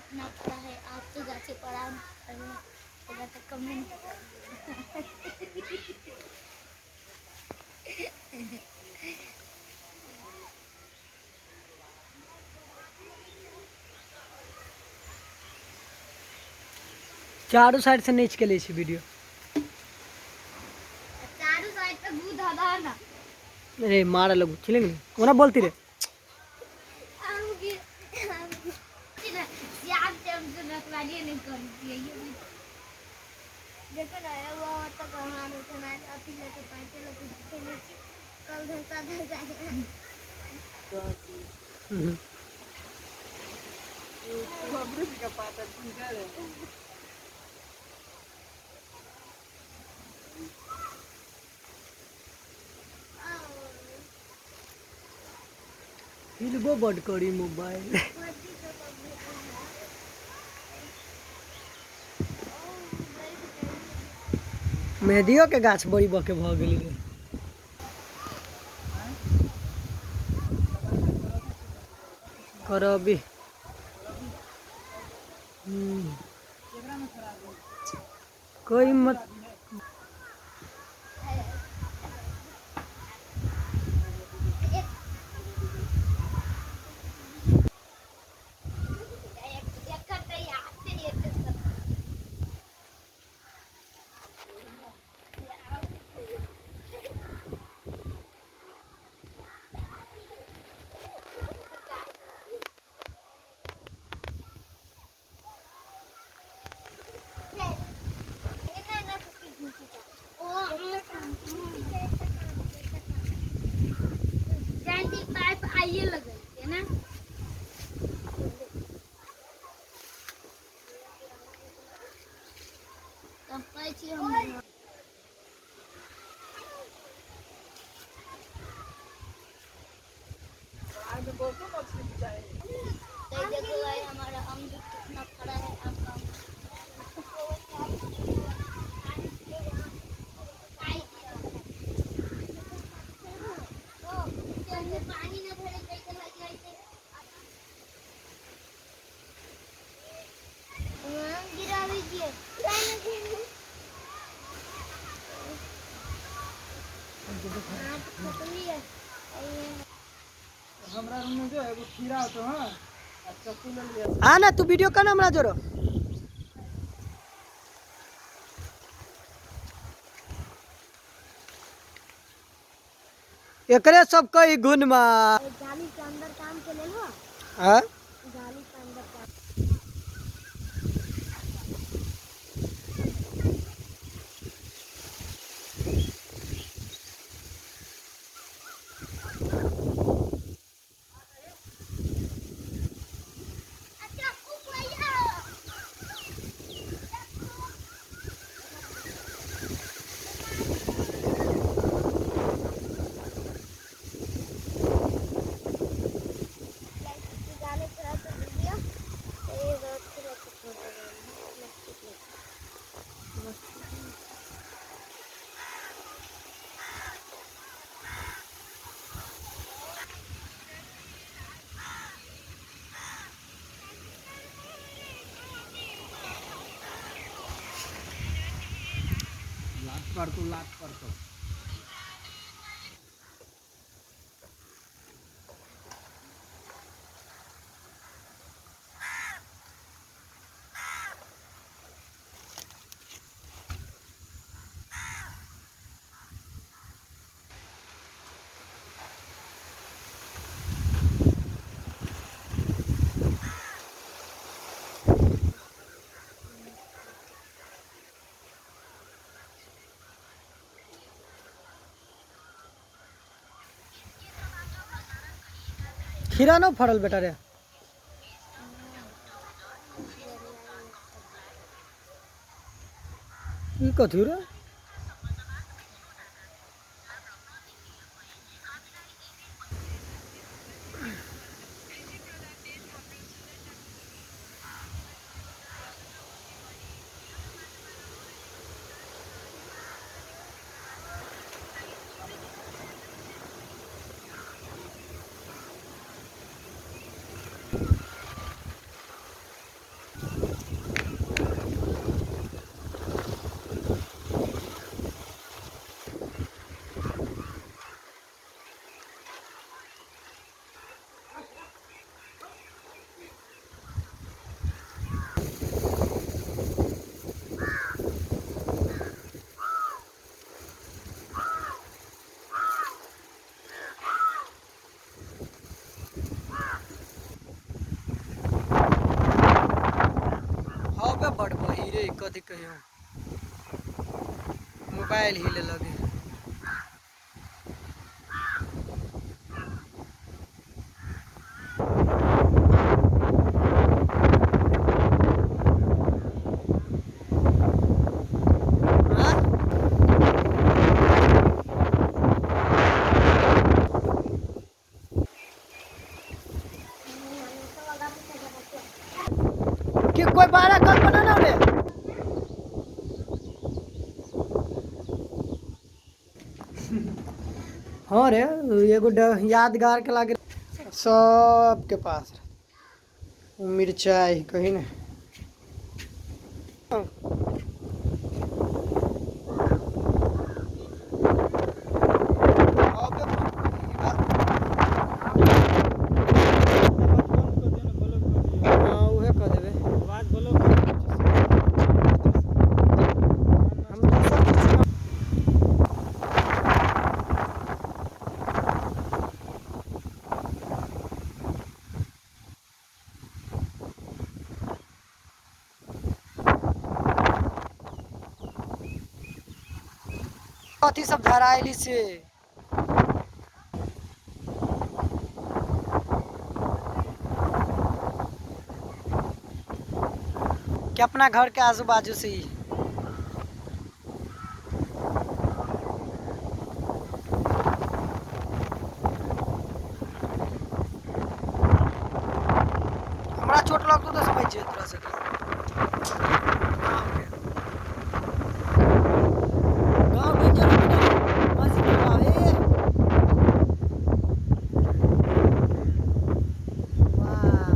कितना पढ़ा है आप तो जाके पढ़ा तो कमेंट चारों साइड से नीच के लिए वीडियो चारों साइड पे भूत आधा ना अरे मारा लोग चिलेंगे ओना बोलती रे नहीं करती है देखो ना वो तो कहां उठना अति लेके पैसे लेके कल धोखा दे जाएगा खबरू का पाता ठीक है हिलबो बड करी मोबाइल मेहदियो के गाछ बड़ी बके भ गेली रे करबी कोई मत आइए लगे है ना तब पैसे हम आज बहुत मछली चाहिए देखो भाई हमारा अमरूद कितना खड़ा है आपका पानी न भरे कैसे लग जाए गिरा दीजिए हमरा रूम में जो है वो खीरा तो हां चक्कू ले लिया आ ना तू वीडियो कर ना हमरा जोरो एकरे सब कई गुण में जाली के अंदर काम के ले लो हां जाली के अंदर काम लात पर तो खीरा न फरल बेटा रे ई कथु रे कथी कहियो मोबाइल हिले लगे। कि कोई बारह कल बनाना रे। हाँ रे एगो यादगार के लागे सबके पास मिर्चाई कहीं ना। हाँ उहे कह देबे। हम दूसरा कुछ ना- कथी सब धराइली से कि अपना घर के आजू बाजू से ही। हमरा चोट लगतो तो समझ जे तोरा से गाँव डेंजर मस्जिद के बावे। वाह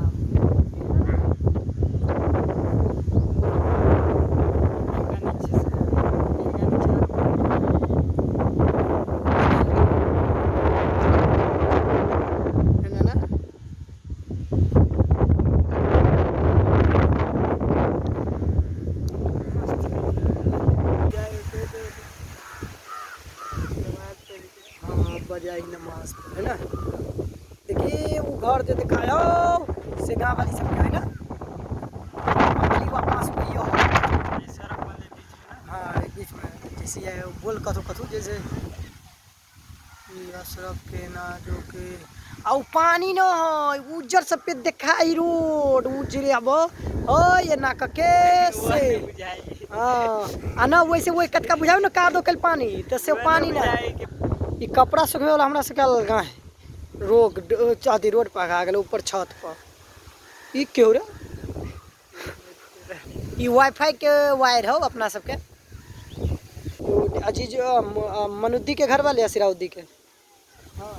बजाई नमाज है ना। देखिए वो घर जो दिखाया से गाँव वाली सब है ना। अगली बार पास हुई हो हाँ बीच में जैसे है बोल कथू कथू जैसे सड़क के ना जो के आउ पानी न हो उज्जर सफेद दिखाई रोड उजरे अब हो ये ना के से हाँ आ ना वैसे वही कटका बुझाओ ना का दो कल पानी तो से पानी ना ये कपड़ा सूखे वाला हमरा से कल गाय रोग चाहती रोड पर आ गए ऊपर छत पर ये क्यों रे ये वाईफाई के वायर हो अपना सबके अजीज मनुद्दी के घर वाले सिराउद्दी के। हाँ